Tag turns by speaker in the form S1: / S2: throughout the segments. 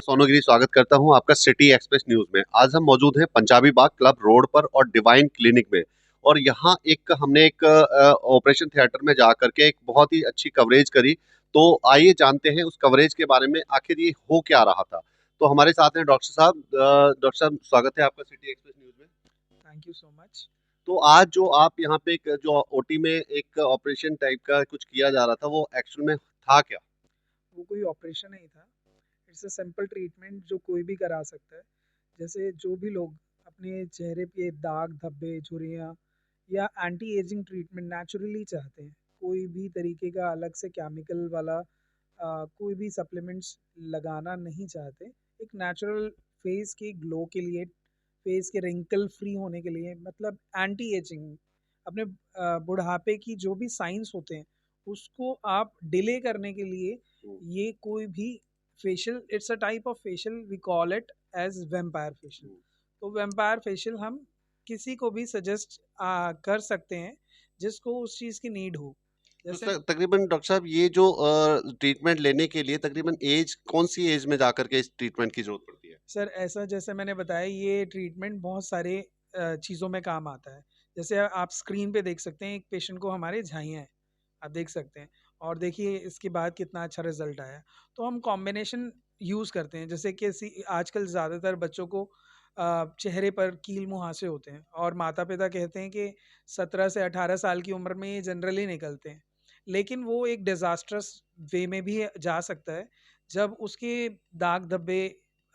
S1: सोनोगिरी स्वागत करता हूं आपका सिटी एक्सप्रेस न्यूज में। आज हम मौजूद हैं पंजाबी बाग क्लब रोड पर और डिवाइन क्लिनिक में। और यहाँ हमने एक ऑपरेशन थिएटर में जा करके एक बहुत ही अच्छी कवरेज करी। तो आइए जानते हैं उस कवरेज के बारे में, आखिर ये हो क्या रहा था। तो हमारे साथ हैं डॉक्टर साहब। डॉक्टर साहब, स्वागत है आपका सिटी एक्सप्रेस न्यूज में।
S2: Thank you so much.
S1: तो आज जो आप यहाँ पे एक जो ओटी में एक ऑपरेशन टाइप का कुछ किया जा रहा था, वो एक्चुअल में था क्या?
S2: वो कोई ऑपरेशन नहीं था। इट्स अ सिंपल ट्रीटमेंट जो कोई भी करा सकता है। जैसे जो भी लोग अपने चेहरे पे दाग धब्बे झुर्रियाँ या एंटी एजिंग ट्रीटमेंट नेचुरली चाहते हैं, कोई भी तरीके का अलग से केमिकल वाला कोई भी सप्लीमेंट्स लगाना नहीं चाहते। एक नेचुरल फेस के ग्लो के लिए, फेस के रिंकल फ्री होने के लिए, मतलब एंटी एजिंग, अपने बुढ़ापे की जो भी साइंस होते हैं उसको आप डिले करने के लिए
S1: हम्म,
S2: ये कोई भी facial, it's a type of facial, we call it as vampire facial.
S1: हम्म।
S2: तो वेम्पायर फेशियल हम किसी को भी सजेस्ट कर सकते हैं जिसको उस चीज़ की नीड हो।
S1: तो
S2: जैसे
S1: तकरीबन डॉक्टर साहब, ये जो ट्रीटमेंट लेने के लिए तकरीबन एज कौन सी एज में जाकर के इस ट्रीटमेंट की जरूरत पड़ती है?
S2: सर, ऐसा जैसे मैंने बताया, ये ट्रीटमेंट बहुत सारे चीज़ों में काम आता है। जैसे आप स्क्रीन पे देख सकते हैं, एक पेशेंट को हमारे झाइयाँ हैं, आप देख सकते हैं। और देखिए इसके बाद कितना अच्छा रिजल्ट आया। तो हम कॉम्बिनेशन यूज़ करते हैं, जैसे कि आजकल ज़्यादातर बच्चों को चेहरे पर कील मुहासे होते हैं और माता पिता कहते हैं कि 17 से 18 साल की उम्र में ये जनरली निकलते हैं। लेकिन वो एक डिज़ास्ट्रस वे में भी जा सकता है, जब उसके दाग धब्बे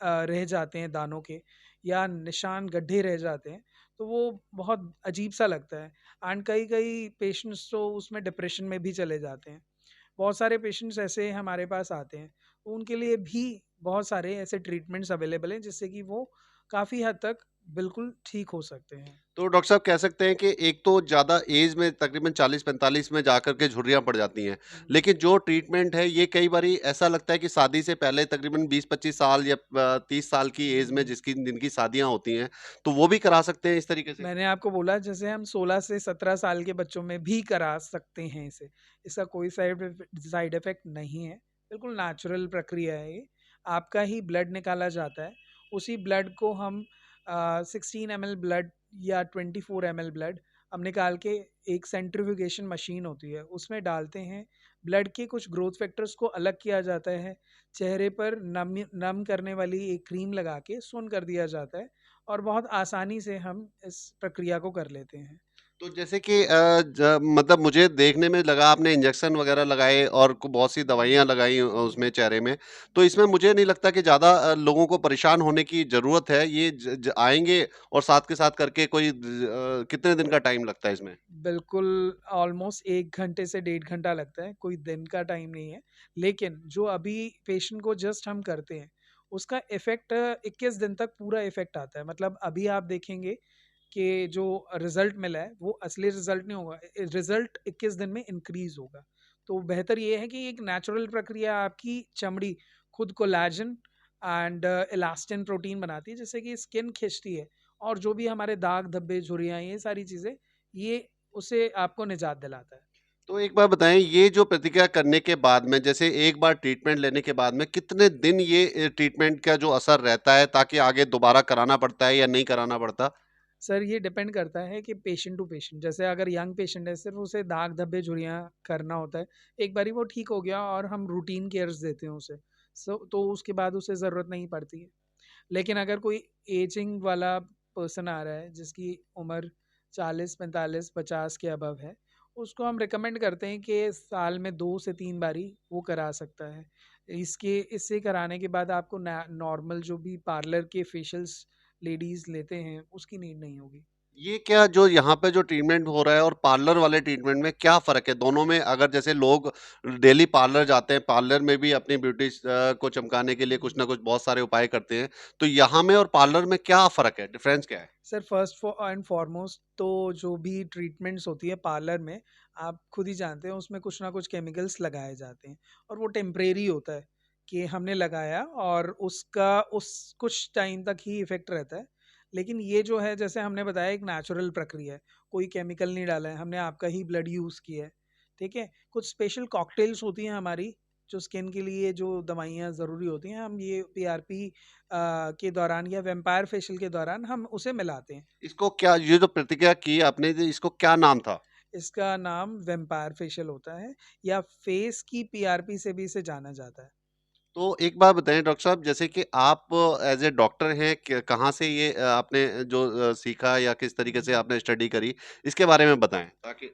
S2: रह जाते हैं दानों के, या निशान गड्ढे रह जाते हैं, तो वो बहुत अजीब सा लगता है। एंड कई कई पेशेंट्स तो उसमें डिप्रेशन में भी चले जाते हैं। बहुत सारे पेशेंट्स ऐसे हमारे पास आते हैं, तो उनके लिए भी बहुत सारे ऐसे ट्रीटमेंट्स अवेलेबल हैं जिससे कि वो काफ़ी हद तक बिल्कुल ठीक हो सकते हैं।
S1: तो डॉक्टर साहब, कह सकते हैं कि एक तो ज़्यादा एज में तकरीबन 40-45 में जाकर के झुर्रियाँ पड़ जाती हैं।
S2: हम्म।
S1: लेकिन जो ट्रीटमेंट है, ये कई बारी ऐसा लगता है कि शादी से पहले तकरीबन 20-25 साल या 30 साल की एज में
S2: हम्म।
S1: जिनकी शादियाँ होती हैं, तो वो भी करा सकते हैं इस तरीके से?
S2: मैंने आपको बोला, जैसे हम 16 से 17 साल के बच्चों में भी करा सकते हैं इसे। इसका कोई साइड इफ़ेक्ट नहीं है, बिल्कुल नेचुरल प्रक्रिया है ये। आपका ही ब्लड निकाला जाता है, उसी ब्लड को हम 16 ml ब्लड या 24 ml ब्लड हम निकाल के, एक सेंट्रीफ्यूगेशन मशीन होती है, उसमें डालते हैं। ब्लड के कुछ ग्रोथ फैक्टर्स को अलग किया जाता है, चेहरे पर नम नम करने वाली एक क्रीम लगा के सुन्न कर दिया जाता है, और बहुत आसानी से हम इस प्रक्रिया को कर लेते हैं।
S1: तो जैसे कि मतलब मुझे देखने में लगा आपने इंजेक्शन वगैरह लगाए और बहुत सी दवाइयाँ लगाई उसमें चेहरे में। तो इसमें मुझे नहीं लगता कि ज़्यादा लोगों को परेशान होने की ज़रूरत है। ये आएंगे और साथ के साथ करके कोई कितने दिन का टाइम लगता है इसमें?
S2: बिल्कुल, ऑलमोस्ट 1 घंटे से 1.5 घंटा लगता है, कोई दिन का टाइम नहीं है। लेकिन जो अभी पेशेंट को जस्ट हम करते हैं, उसका इफ़ेक्ट 21 दिन तक पूरा इफ़ेक्ट आता है। मतलब अभी आप देखेंगे कि जो रिज़ल्ट मिला है, वो असली रिज़ल्ट नहीं होगा, रिज़ल्ट 21 दिन में इंक्रीज़ होगा। तो बेहतर ये है कि एक नेचुरल प्रक्रिया, आपकी चमड़ी खुद कोलेजन एंड इलास्टिन प्रोटीन बनाती है, जिससे कि स्किन खिंचती है, और जो भी हमारे दाग धब्बे झुर्रियाँ, ये सारी चीज़ें, ये उससे आपको निजात दिलाता है।
S1: तो एक बार बताएं, ये जो प्रतिक्रिया करने के बाद में, जैसे एक बार ट्रीटमेंट लेने के बाद में कितने दिन ये ट्रीटमेंट का जो असर रहता है, ताकि आगे दोबारा कराना पड़ता है या नहीं कराना पड़ता?
S2: सर, ये डिपेंड करता है कि पेशेंट टू पेशेंट। जैसे अगर यंग पेशेंट है, सिर्फ उसे दाग धब्बे झुर्रियाँ करना होता है, एक बारी वो ठीक हो गया और हम रूटीन केयर्स देते हैं उसे, तो उसके बाद उसे ज़रूरत नहीं पड़ती है। लेकिन अगर कोई एजिंग वाला पर्सन आ रहा है जिसकी उम्र 40, 45, 50 के अबव है, उसको हम रिकमेंड करते हैं कि साल में 2 से 3 बारी वो करा सकता है। इससे कराने के बाद आपको नॉर्मल जो भी पार्लर के फेशियल्स लेडीज़ लेते हैं, उसकी नीड नहीं होगी।
S1: ये क्या जो यहाँ पे जो ट्रीटमेंट हो रहा है और पार्लर वाले ट्रीटमेंट में क्या फ़र्क है दोनों में? अगर जैसे लोग डेली पार्लर जाते हैं, पार्लर में भी अपनी ब्यूटी को चमकाने के लिए कुछ ना कुछ बहुत सारे उपाय करते हैं, तो यहाँ में और पार्लर में क्या फ़र्क है? डिफरेंस क्या है?
S2: सर, फर्स्ट एंड फॉरमोस्ट तो जो भी ट्रीटमेंट्स होती है पार्लर में, आप खुद ही जानते हैं उसमें कुछ ना कुछ केमिकल्स लगाए जाते हैं, और वो टेम्परेरी होता है कि हमने लगाया और उसका उस कुछ टाइम तक ही इफेक्ट रहता है। लेकिन ये जो है, जैसे हमने बताया, एक नेचुरल प्रक्रिया है, कोई केमिकल नहीं डाला है, हमने आपका ही ब्लड यूज़ किया है। ठीक है, कुछ स्पेशल कॉकटेल्स होती हैं हमारी, जो स्किन के लिए जो दवाइयाँ ज़रूरी होती हैं, हम ये पीआरपी के दौरान या वेम्पायर फेशियल के दौरान हम उसे मिलाते हैं।
S1: इसको क्या, ये जो प्रतिक्रिया की आपने, इसको क्या नाम था?
S2: इसका नाम वेम्पायर फेशियल होता है, या फेस की पीआरपी से भी इसे जाना जाता है।
S1: तो एक बात बताएं डॉक्टर साहब, जैसे कि आप एज ए डॉक्टर हैं, कहाँ से ये आपने जो सीखा या किस तरीके से
S2: जी।
S1: आपने स्टडी करी, इसके बारे में बताएं ताकि।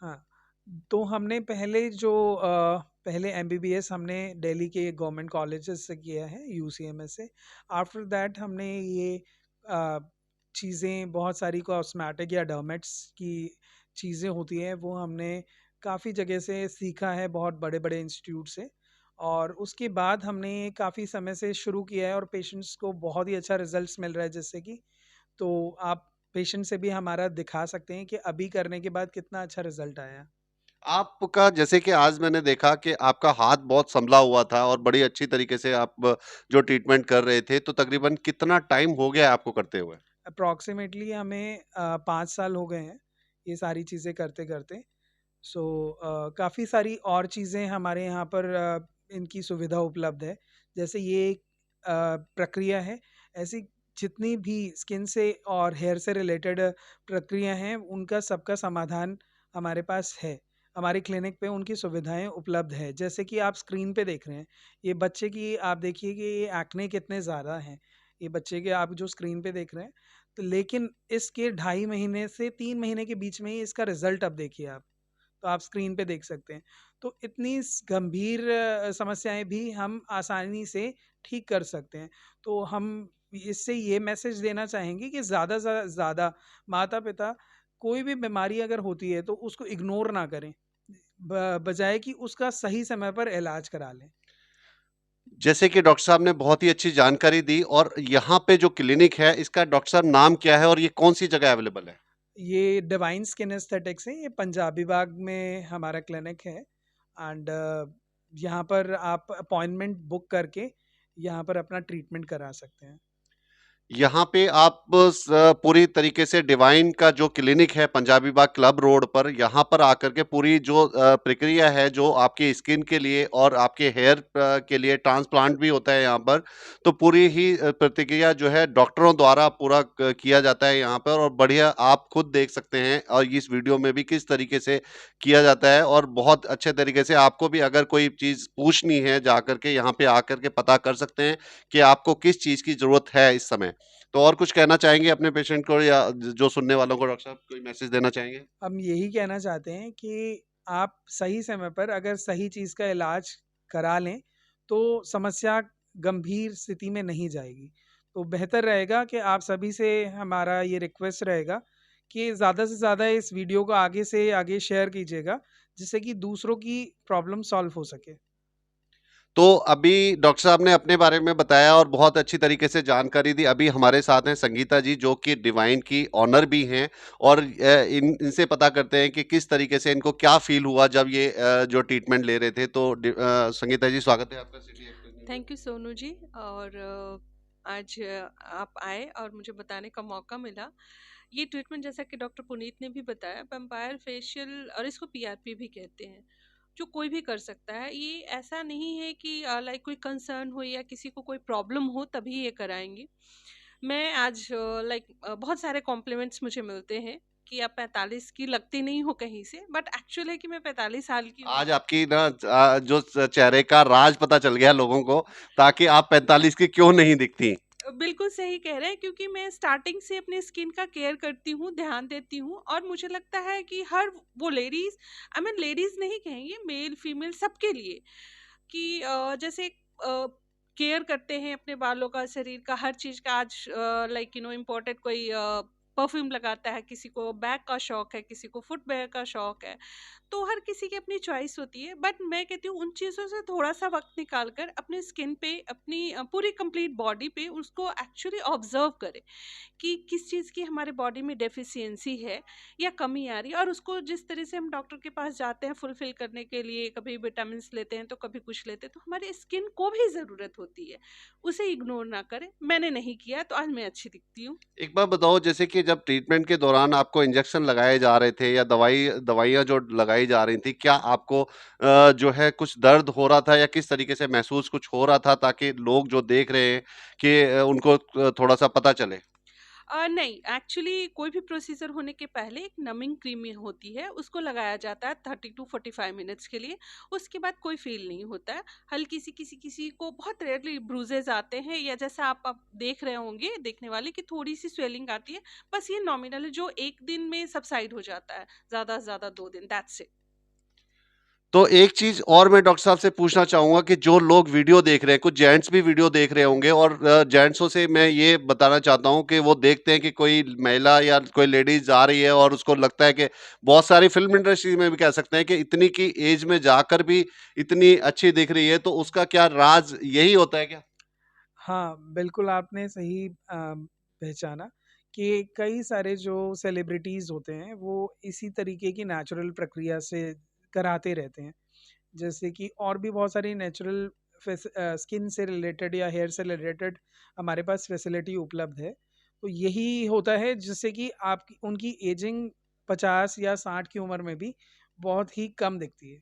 S2: हाँ, तो हमने पहले एमबीबीएस हमने दिल्ली के गवर्नमेंट कॉलेजेस से किया है, यूसीएमएस से। आफ्टर दैट हमने ये चीज़ें, बहुत सारी कॉस्मेटिक या डर्मेट्स की चीज़ें होती हैं, वो हमने काफ़ी जगह से सीखा है, बहुत बड़े-बड़े इंस्टीट्यूट से। और उसके बाद हमने काफ़ी समय से शुरू किया है, और पेशेंट्स को बहुत ही अच्छा रिजल्ट्स मिल रहा है, जैसे कि तो आप पेशेंट से भी हमारा दिखा सकते हैं कि अभी करने के बाद कितना अच्छा रिजल्ट आया।
S1: आपका, जैसे कि आज मैंने देखा कि आपका हाथ बहुत संभला हुआ था और बड़ी अच्छी तरीके से आप जो ट्रीटमेंट कर रहे थे, तो तकरीबन कितना टाइम हो गया है आपको करते हुए?
S2: अप्रॉक्सीमेटली हमें 5 साल हो गए हैं ये सारी चीज़ें करते करते। सो काफ़ी सारी और चीज़ें हमारे यहाँ पर इनकी सुविधा उपलब्ध है। जैसे ये एक प्रक्रिया है, ऐसी जितनी भी स्किन से और हेयर से रिलेटेड प्रक्रिया हैं, उनका सबका समाधान हमारे पास है। हमारे क्लिनिक पे उनकी सुविधाएँ उपलब्ध है। जैसे कि आप स्क्रीन पे देख रहे हैं, ये बच्चे की आप देखिए कि ये एक्ने कितने ज़्यादा हैं। ये बच्चे के आप जो स्क्रीन पे देख रहे हैं, तो लेकिन इसके 2.5 महीने से 3 महीने के बीच में ही इसका रिज़ल्ट अब देखिए आप। तो आप स्क्रीन पे देख सकते हैं। तो इतनी गंभीर समस्याएं भी हम आसानी से ठीक कर सकते हैं। तो हम इससे ये मैसेज देना चाहेंगे कि ज़्यादा से ज़्यादा माता पिता कोई भी बीमारी अगर होती है तो उसको इग्नोर ना करें, बजाय कि उसका सही समय पर इलाज करा लें।
S1: जैसे कि डॉक्टर साहब ने बहुत ही अच्छी जानकारी दी, और यहाँ पे जो क्लिनिक है इसका डॉक्टर साहब नाम क्या है और ये कौन सी जगह अवेलेबल है?
S2: ये डिवाइन स्किन एस्थेटिक्स है, ये पंजाबी बाग में हमारा क्लिनिक है। एंड यहाँ पर आप अपॉइंटमेंट बुक करके यहाँ पर अपना ट्रीटमेंट करा सकते हैं।
S1: यहाँ पे आप पूरी तरीके से डिवाइन का जो क्लिनिक है पंजाबी बाग क्लब रोड पर, यहाँ पर आकर के पूरी जो प्रक्रिया है जो आपकी स्किन के लिए और आपके हेयर के लिए ट्रांसप्लांट भी होता है यहाँ पर, तो पूरी ही प्रतिक्रिया जो है डॉक्टरों द्वारा पूरा किया जाता है यहाँ पर, और बढ़िया आप खुद देख सकते हैं और इस वीडियो में भी किस तरीके से किया जाता है, और बहुत अच्छे तरीके से आपको भी अगर कोई चीज़ पूछनी है जाकर के यहाँ पे आकर के पता कर सकते हैं कि आपको किस चीज़ की ज़रूरत है इस समय। तो और कुछ कहना चाहेंगे अपने पेशेंट को या जो सुनने वालों को, डॉक्टर साहब कोई मैसेज देना चाहेंगे?
S2: हम यही कहना चाहते हैं कि आप सही समय पर अगर सही चीज़ का इलाज करा लें, तो समस्या गंभीर स्थिति में नहीं जाएगी। तो बेहतर रहेगा कि आप सभी से हमारा ये रिक्वेस्ट रहेगा कि ज़्यादा से ज़्यादा इस वीडियो को आगे से आगे शेयर कीजिएगा, जिससे कि दूसरों की प्रॉब्लम सॉल्व हो सके।
S1: तो अभी डॉक्टर साहब ने अपने बारे में बताया और बहुत अच्छी तरीके से जानकारी दी। अभी हमारे साथ हैं संगीता जी, जो कि डिवाइन की ओनर भी हैं, और इनसे पता करते हैं कि किस तरीके से इनको क्या फ़ील हुआ जब ये जो ट्रीटमेंट ले रहे थे। तो संगीता जी, स्वागत है आपका सिटी एक्सप्रेस न्यूज़ में।
S3: Thank you Sonu ji. और आज आप आए और मुझे बताने का मौका मिला। ये ट्रीटमेंट जैसा कि डॉक्टर पुनीत ने भी बताया, वेम्पायर फेशियल और इसको पीआरपी भी कहते हैं, जो कोई भी कर सकता है। ये ऐसा नहीं है कि लाइक कोई कंसर्न हो या किसी को कोई प्रॉब्लम हो तभी ये कराएंगे। मैं आज लाइक बहुत सारे कॉम्प्लीमेंट्स मुझे मिलते हैं कि आप 45 की लगती नहीं हो कहीं से, बट एक्चुअल है कि मैं 45 साल की हूँ।
S1: आज आपकी ना जो चेहरे का राज पता चल गया लोगों को, ताकि आप 45 की क्यों नहीं दिखती।
S3: बिल्कुल सही कह रहे हैं, क्योंकि मैं स्टार्टिंग से अपने स्किन का केयर करती हूँ, ध्यान देती हूँ, और मुझे लगता है कि हर वो लेडीज, आई मीन लेडीज नहीं कहेंगे, मेल फीमेल सबके लिए, कि जैसे केयर करते हैं अपने बालों का, शरीर का, हर चीज का। आज लाइक इम्पोर्टेड कोई परफ्यूम लगाता है, किसी को बैग का शौक है, किसी को फुटवेयर का शौक है। तो हर किसी की अपनी चॉइस होती है, बट मैं कहती हूँ उन चीज़ों से थोड़ा सा वक्त निकाल कर अपने स्किन पे, अपनी पूरी कंप्लीट बॉडी पे उसको एक्चुअली ऑब्जर्व करें कि किस चीज़ की हमारे बॉडी में डेफिशिएंसी है या कमी आ रही है, और उसको जिस तरह से हम डॉक्टर के पास जाते हैं फुलफिल करने के लिए, कभी विटामिन लेते हैं तो कभी कुछ लेते हैं, तो हमारे स्किन को भी ज़रूरत होती है, उसे इग्नोर ना करें। मैंने नहीं किया तो आज मैं अच्छी दिखती हूँ।
S1: एक बात बताओ, जैसे कि जब ट्रीटमेंट के दौरान आपको इंजेक्शन लगाए जा रहे थे या दवाइयाँ जो लगाई जा रही थी, क्या आपको जो है कुछ दर्द हो रहा था या किस तरीके से महसूस कुछ हो रहा था ताकि लोग जो देख रहे हैं कि उनको थोड़ा-सा पता चले?
S3: नहीं, एक्चुअली कोई भी प्रोसीजर होने के पहले एक नमिंग क्रीम होती है, उसको लगाया जाता है 30 टू 45 मिनट्स के लिए। उसके बाद कोई फ़ील नहीं होता है। हल्की सी किसी-किसी को बहुत रेयरली ब्रूजेज़ आते हैं, या जैसा आप अब देख रहे होंगे देखने वाले कि थोड़ी-सी स्वेलिंग आती है। बस ये नॉमिनल है, जो 1 दिन में सबसाइड हो जाता है, ज़्यादा से ज़्यादा 2 दिन, दैट्स इट।
S1: तो एक चीज़ और मैं डॉक्टर साहब से पूछना चाहूँगा कि जो लोग वीडियो देख रहे हैं, कुछ जेंट्स भी वीडियो देख रहे होंगे और जेंट्सों से मैं ये बताना चाहता हूँ कि वो देखते हैं कि कोई महिला या कोई लेडीज़ आ रही है और उसको लगता है कि बहुत सारी फ़िल्म इंडस्ट्री में भी कह सकते हैं कि इतनी की एज में जाकर भी इतनी अच्छी दिख रही है, तो उसका क्या राज़ यही होता है क्या?
S2: हाँ, बिल्कुल आपने सही पहचाना कि कई सारे जो सेलिब्रिटीज़ होते हैं, वो इसी तरीके की नेचुरल प्रक्रिया से कराते रहते हैं। जैसे कि और भी बहुत सारी नेचुरल स्किन से रिलेटेड या हेयर से रिलेटेड हमारे पास फैसिलिटी उपलब्ध है। तो यही होता है जिससे कि आपकी उनकी एजिंग 50 या 60 की उम्र में भी बहुत ही कम दिखती है।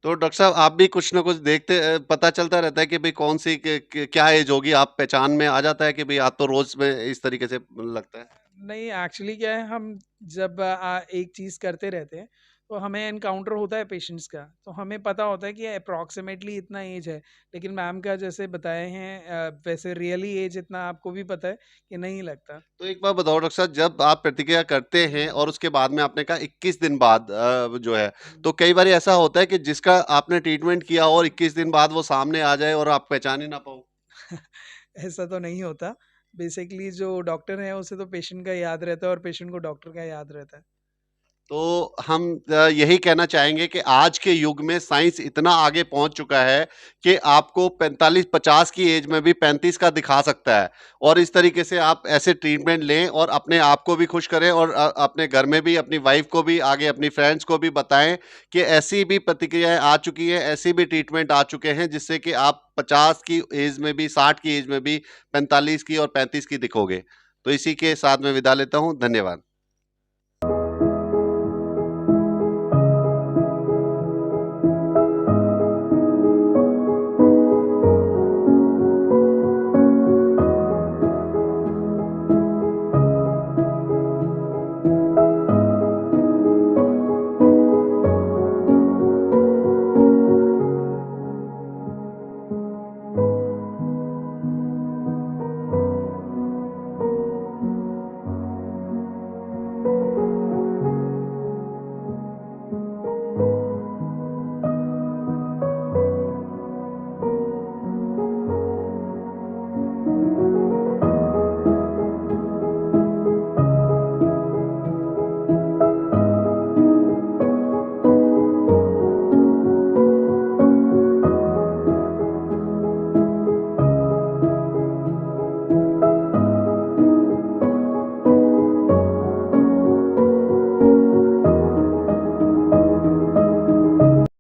S1: तो डॉक्टर साहब आप भी कुछ ना कुछ देखते पता चलता रहता है कि भई कौन-सी क्या एज होगी, आप पहचान में आ जाता है कि भई आप तो रोज़ में इस तरीके से लगता है?
S2: नहीं, एक्चुअली क्या है, हम जब एक चीज़ करते रहते हैं तो हमें एनकाउंटर होता है पेशेंट्स का, तो हमें पता होता है कि अप्रॉक्सीमेटली इतना एज है। लेकिन मैम का जैसे बताए हैं वैसे रियली एज इतना आपको भी पता है कि नहीं लगता।
S1: तो एक बात बताओ डॉक्टर साहब जब आप प्रतिक्रिया करते हैं और उसके बाद में आपने कहा 21 दिन बाद जो है, तो कई बारी ऐसा होता है कि जिसका आपने ट्रीटमेंट किया और 21 दिन बाद वो सामने आ जाए और आप पहचान ही ना पाओ?
S2: ऐसा तो नहीं होता। बेसिकली जो डॉक्टर है उसे तो पेशेंट का याद रहता है और पेशेंट को डॉक्टर का याद रहता है।
S1: तो हम यही कहना चाहेंगे कि आज के युग में साइंस इतना आगे पहुंच चुका है कि आपको 45-50 की एज में भी 35 का दिखा सकता है और इस तरीके से आप ऐसे ट्रीटमेंट लें और अपने आप को भी खुश करें और अपने घर में भी अपनी वाइफ को भी आगे अपनी फ्रेंड्स को भी बताएं कि ऐसी भी प्रतिक्रियाएं आ चुकी है, ऐसी भी ट्रीटमेंट आ चुके हैं जिससे कि आप 50 की एज में भी, 60 की एज में भी 45 की और 35 की दिखोगे। तो इसी के साथ मैं विदा लेता हूँ। धन्यवाद।